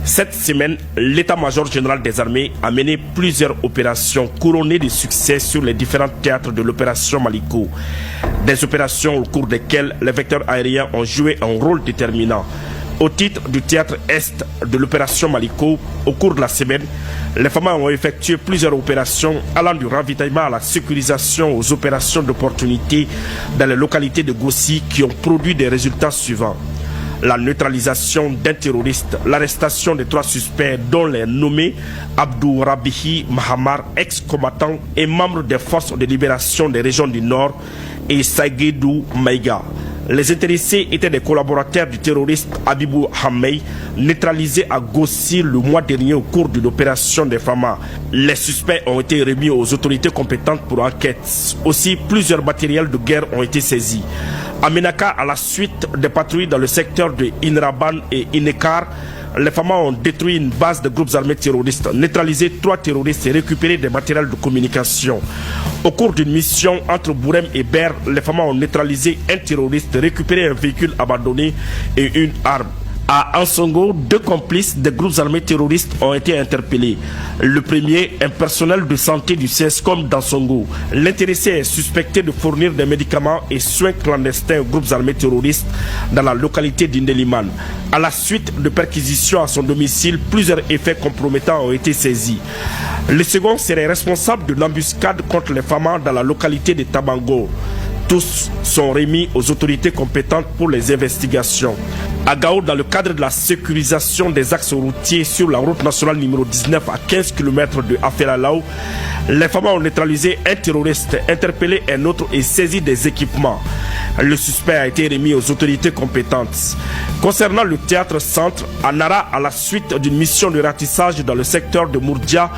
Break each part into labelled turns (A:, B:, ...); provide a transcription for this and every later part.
A: Cette semaine, l'état-major général des armées a mené plusieurs opérations couronnées de succès sur les différents théâtres de l'opération Maliko. Des opérations au cours desquelles les vecteurs aériens ont joué un rôle déterminant. Au titre du théâtre Est de l'opération Maliko, au cours de la semaine, les FAMA ont effectué plusieurs opérations allant du ravitaillement à la sécurisation aux opérations d'opportunité dans les localités de Gossi qui ont produit des résultats suivants. La neutralisation d'un terroriste, l'arrestation de 3 suspects dont les nommés Abdou Rabihi Mahamar, ex-combattant et membre des forces de libération des régions du Nord, et Saïguedou Maïga. Les intéressés étaient des collaborateurs du terroriste Abibou Hamey, neutralisé à Gossi le mois dernier au cours d'une opération des FAMA. Les suspects ont été remis aux autorités compétentes pour enquête. Aussi, plusieurs matériels de guerre ont été saisis. À Menaka, à la suite des patrouilles dans le secteur de Inraban et Inekar, les FAMA ont détruit une base de groupes armés terroristes, neutralisé 3 terroristes et récupéré des matériels de communication. Au cours d'une mission entre Bourem et Ber, les FAMA ont neutralisé un terroriste, récupéré un véhicule abandonné et une arme. À Ansongo, 2 complices des groupes armés terroristes ont été interpellés. Le premier, un personnel de santé du CESCOM d'Ansongo. L'intéressé est suspecté de fournir des médicaments et soins clandestins aux groupes armés terroristes dans la localité d'Indeliman. À la suite de perquisitions à son domicile, plusieurs effets compromettants ont été saisis. Le second serait responsable de l'embuscade contre les FAMA dans la localité de Tabango. Tous sont remis aux autorités compétentes pour les investigations. À Gao, dans le cadre de la sécurisation des axes routiers sur la route nationale numéro 19 à 15 km de Afelalao, les FAMA ont neutralisé un terroriste, interpellé un autre et saisi des équipements. Le suspect a été remis aux autorités compétentes. Concernant le théâtre centre, à Nara, à la suite d'une mission de ratissage dans le secteur de Mourdia,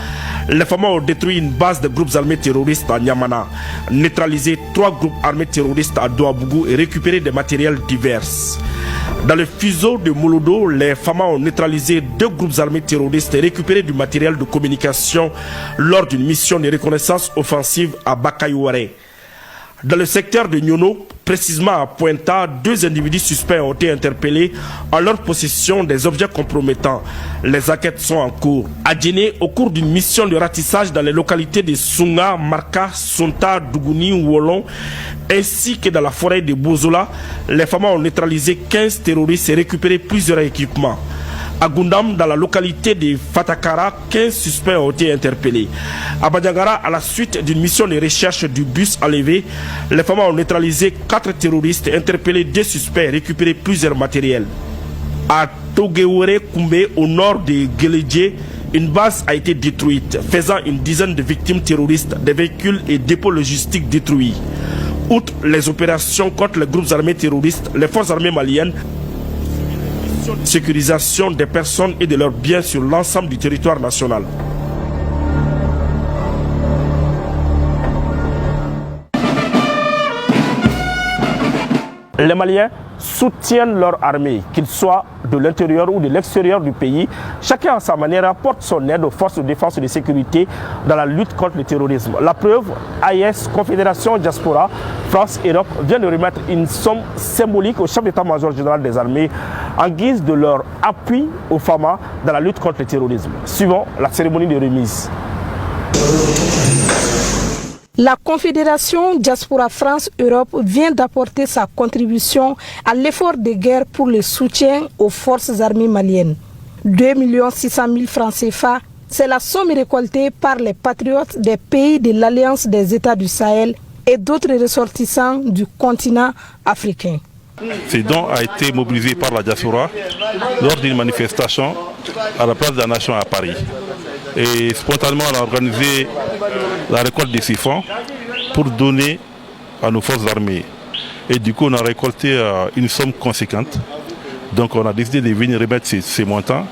A: les FAMA ont détruit une base de groupes armés terroristes à Niamana, neutralisé 3 groupes armés terroristes à Douabougou et récupéré des matériels divers. Dans le fuseau de Molodo, les FAMA ont neutralisé 2 groupes armés terroristes et récupéré du matériel de communication lors d'une mission de reconnaissance offensive à Bakayouare. Dans le secteur de Nyono, précisément à Pointa, 2 individus suspects ont été interpellés en leur possession des objets compromettants. Les enquêtes sont en cours. À Djéné, au cours d'une mission de ratissage dans les localités de Sunga, Marka, Sonta, Dougouni, Wolon, ainsi que dans la forêt de Bozola, les FAMA ont neutralisé 15 terroristes et récupéré plusieurs équipements. À Gundam, dans la localité de Fatakara, 15 suspects ont été interpellés. À Badiangara, à la suite d'une mission de recherche du bus enlevé, les FAMA ont neutralisé 4 terroristes, interpellé 2 suspects et récupéré plusieurs matériels. À Togeore Koumbe, au nord de Geledje, une base a été détruite, faisant une dizaine de victimes terroristes, des véhicules et dépôts logistiques détruits. Outre les opérations contre les groupes armés terroristes, les forces armées maliennes sécurisation des personnes et de leurs biens sur l'ensemble du territoire national. Les Maliens soutiennent leur armée, qu'ils soient de l'intérieur ou de l'extérieur du pays. Chacun à sa manière apporte son aide aux forces de défense et de sécurité dans la lutte contre le terrorisme. La preuve, AIS, Confédération Diaspora, France, Europe, vient de remettre une somme symbolique au chef d'état-major général des armées en guise de leur appui aux FAMA dans la lutte contre le terrorisme. Suivons la cérémonie de remise.
B: La Confédération Diaspora France-Europe vient d'apporter sa contribution à l'effort de guerre pour le soutien aux forces armées maliennes. 2 600 000 francs CFA, c'est la somme récoltée par les patriotes des pays de l'Alliance des États du Sahel et d'autres ressortissants du continent africain.
C: Ce don a été mobilisé par la diaspora lors d'une manifestation à la place de la Nation à Paris. Et spontanément, on a organisé la récolte de ces fonds pour donner à nos forces armées. Et du coup, on a récolté une somme conséquente. Donc, on a décidé de venir remettre ces montants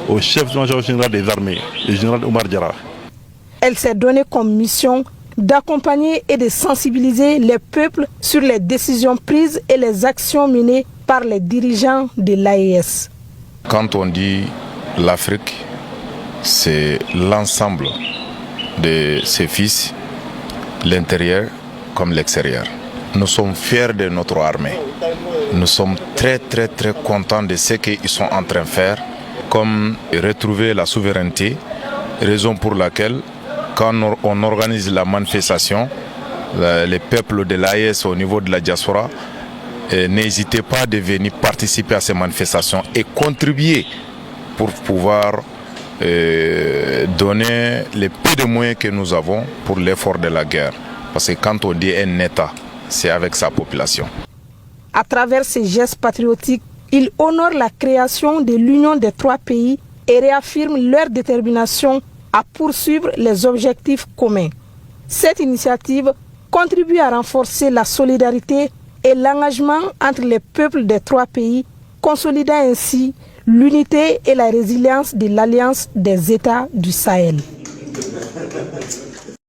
C: au chef-major général des armées, le général Omar Diarra.
B: Elle s'est donnée comme mission d'accompagner et de sensibiliser les peuples sur les décisions prises et les actions menées par les dirigeants de l'AES.
D: Quand on dit l'Afrique, c'est l'ensemble de ses fils, l'intérieur comme l'extérieur. Nous sommes fiers de notre armée. Nous sommes très contents de ce qu'ils sont en train de faire comme retrouver la souveraineté, raison pour laquelle quand on organise la manifestation, les peuples de l'AES au niveau de la diaspora, n'hésitez pas de venir participer à ces manifestations et contribuer pour pouvoir donner les peu de moyens que nous avons pour l'effort de la guerre. Parce que quand on dit un État, c'est avec sa population.
B: À travers ces gestes patriotiques, ils honorent la création de l'union des 3 pays et réaffirment leur détermination à poursuivre les objectifs communs. Cette initiative contribue à renforcer la solidarité et l'engagement entre les peuples des 3 pays, consolidant ainsi l'unité et la résilience de l'Alliance des États du Sahel.